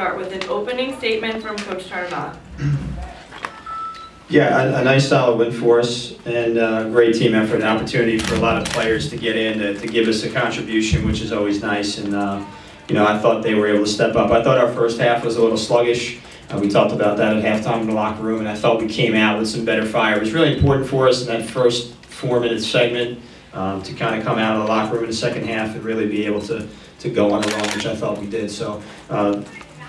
start with an opening statement from Coach Tartamella. Yeah, a nice solid win for us, and a great team effort, an opportunity for a lot of players to get in, to give us a contribution, which is always nice. And you know, I thought they were able to step up. I thought our first half was a little sluggish. We talked about that at halftime in the locker room, and I felt we came out with some better fire. It was really important for us in that first 4-minute segment to kind of come out of the locker room in the second half and really be able to go on a run, which I felt we did. So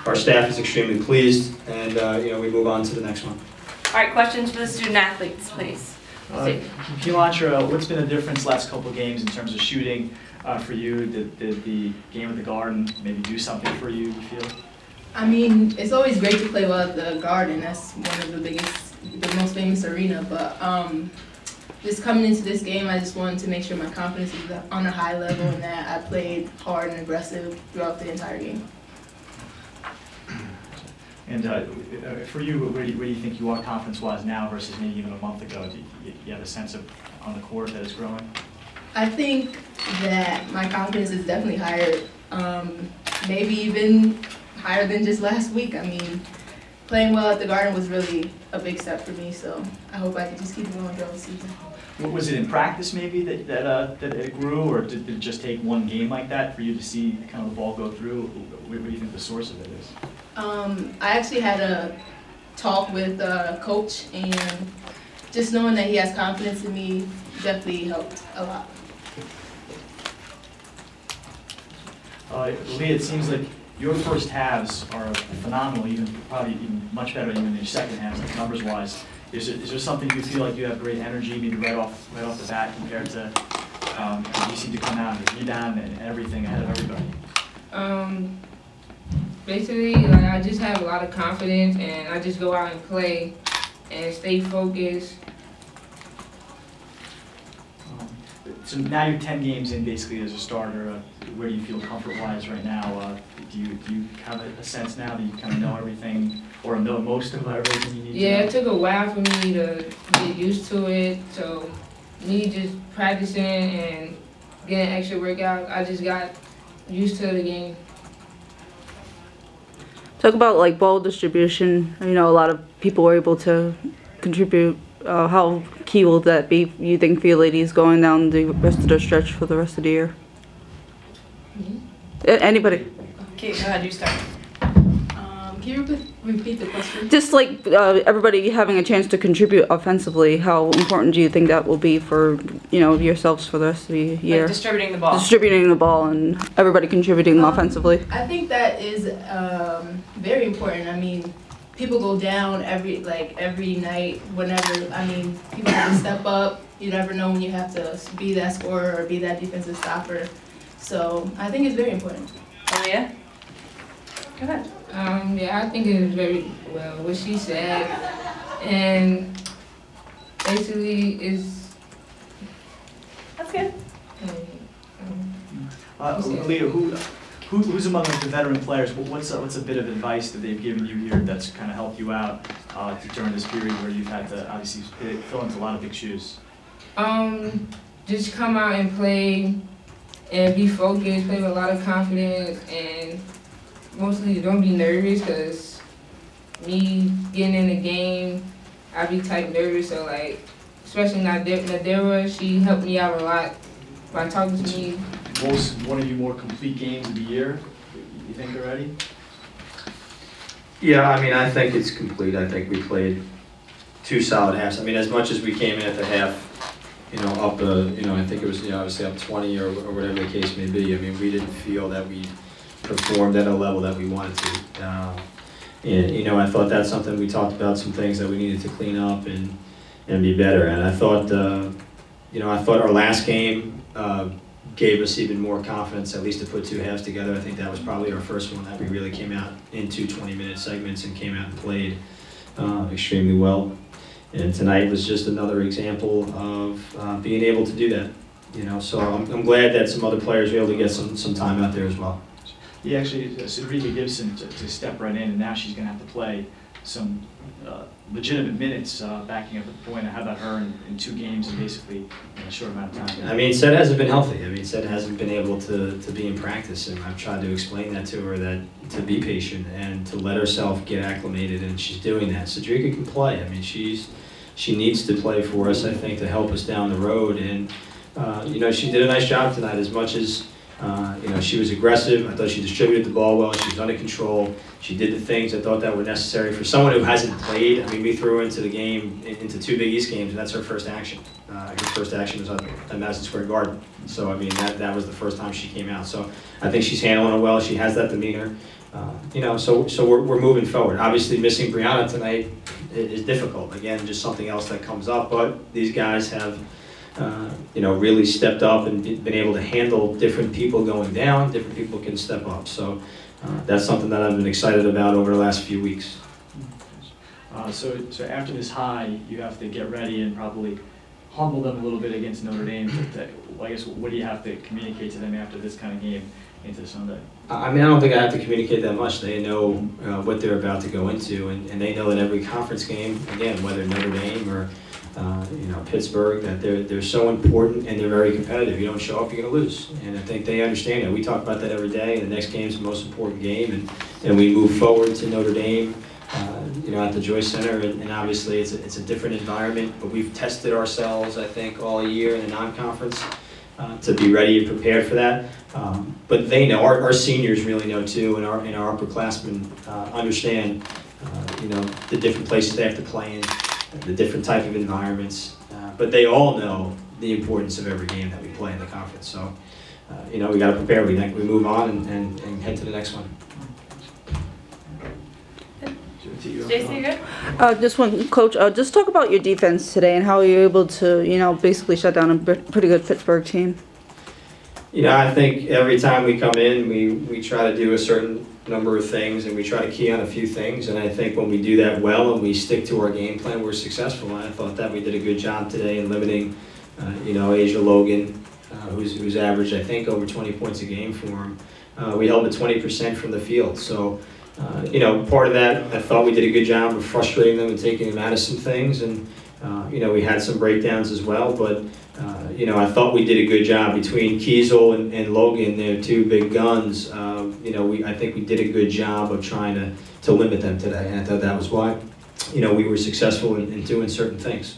our staff is extremely pleased, and you know, we move on to the next one. All right, questions for the student athletes, please. Keylantra, what's been the difference last couple of games in terms of shooting for you? Did the game at the Garden maybe do something for you, you feel? I mean, it's always great to play well at the Garden. That's one of the most famous arena. But just coming into this game, I just wanted to make sure my confidence is on a high level and that I played hard and aggressive throughout the entire game. And for you, where do you think you are confidence-wise now versus maybe even a month ago? Do you have a sense of on the court that it's growing? I think that my confidence is definitely higher, maybe even higher than just last week. I mean, playing well at the Garden was really a big step for me, so I hope I can just keep it going throughout the season. Was it in practice maybe that it grew, or did it just take one game like that for you to see kind of the ball go through? What do you think the source of it is? I actually had a talk with Coach, and just knowing that he has confidence in me definitely helped a lot. Aliyyah, it seems like your first halves are phenomenal, probably even much better than your second halves, like numbers-wise. Is there something you feel like you have great energy, maybe right off the bat compared to you seem to come out and rebound and everything ahead of everybody? Basically, like, I just have a lot of confidence, and I just go out and play and stay focused. So now you're 10 games in basically as a starter. Where do you feel comfort-wise right now? Do you have a sense now that you kind of know everything, or know most of everything you need to know? Yeah, it took a while for me to get used to it. So me just practicing and getting extra workout, I just got used to the game. Talk about like ball distribution. You know, a lot of people were able to contribute. How key will that be, you think, for your ladies going down the rest of the stretch for the rest of the year? Anybody? Okay, go ahead, you start. Can you repeat the question? Just like everybody having a chance to contribute offensively, how important do you think that will be for, you know, yourselves for the rest of the year? Like distributing the ball. Distributing the ball and everybody contributing offensively. I think that is very important. I mean, people go down every night, whenever. I mean, people have to step up. You never know when you have to be that scorer or be that defensive stopper. So I think it's very important. Aliyyah? Go ahead. Yeah, I think it was very well what she said, and basically is. That's good. Aliyyah, who's among the veteran players? What's a bit of advice that they've given you here that's kind of helped you out during this period where you've had to obviously fill into a lot of big shoes? Just come out and play and be focused, play with a lot of confidence, and mostly don't be nervous, because me getting in the game, I be type nervous. So like, especially Nadira, she helped me out a lot by talking to me. One of your more complete games of the year, you think already? Yeah, I mean, I think it's complete. I think we played 2 solid halves. I mean, as much as we came in at the half, you know, up, you know, I think it was, you know, obviously up 20 or whatever the case may be. I mean, we didn't feel that we performed at a level that we wanted to. And, you know, I thought that's something we talked about, some things that we needed to clean up and be better at. I thought, you know, I thought our last game gave us even more confidence, at least to put 2 halves together. I think that was probably our first one that we really came out in 2 20-minute segments and came out and played extremely well. And tonight was just another example of being able to do that. You know, so I'm glad that some other players were able to get some time out there as well. Yeah, actually, Cedrica Gibson to step right in, and now she's going to have to play some legitimate minutes backing up at the point. How about her in 2 games and basically in a short amount of time? I mean, Seth hasn't been healthy. I mean, instead hasn't been able to be in practice. And I've tried to explain that to her, that to be patient and to let herself get acclimated, and she's doing that. Cedrica can play. I mean, she needs to play for us, I think, to help us down the road. And you know, she did a nice job tonight. As much as you know, she was aggressive. I thought she distributed the ball well. She was under control. She did the things I thought that were necessary for someone who hasn't played. I mean, we threw her into the game, into 2 Big East games, and that's her first action. Her first action was at Madison Square Garden. So I mean, that was the first time she came out. So I think she's handling it well. She has that demeanor. You know, so we're moving forward. Obviously, missing Brianna tonight is difficult. Again, just something else that comes up. But these guys have, you know, really stepped up and been able to handle different people going down. Different people can step up. So that's something that I've been excited about over the last few weeks. So after this high, you have to get ready and probably humble them a little bit against Notre Dame. I guess, what do you have to communicate to them after this kind of game into Sunday? I mean, I don't think I have to communicate that much. They know what they're about to go into, and they know that every conference game, again, whether Notre Dame or you know, Pittsburgh, that they're so important and they're very competitive. You don't show up, you're going to lose. And I think they understand that. We talk about that every day. The next game is the most important game, and we move forward to Notre Dame, you know, at the Joyce Center. And obviously, it's a different environment. But we've tested ourselves, I think, all year in the non-conference to be ready and prepared for that. But they know, our seniors really know too, and our upperclassmen understand, you know, the different places they have to play in, the different type of environments, but they all know the importance of every game that we play in the conference. So, you know, we got to prepare. We move on and head to the next one. Jason, you good? Just one, Coach, just talk about your defense today and how you're able to, you know, basically shut down a pretty good Pittsburgh team. You know, I think every time we come in, we try to do a certain number of things, and we try to key on a few things. And I think when we do that well and we stick to our game plan, we're successful. And I thought that we did a good job today in limiting, you know, Asia Logan, who's averaged, I think, over 20 points a game for him. We held at 20% from the field. So, you know, part of that, I thought we did a good job of frustrating them and taking them out of some things. And, you know, we had some breakdowns as well, but you know, I thought we did a good job between Kiesel and Logan, their 2 big guns. You know, I think we did a good job of trying to limit them today, and I thought that was why, you know, we were successful in doing certain things.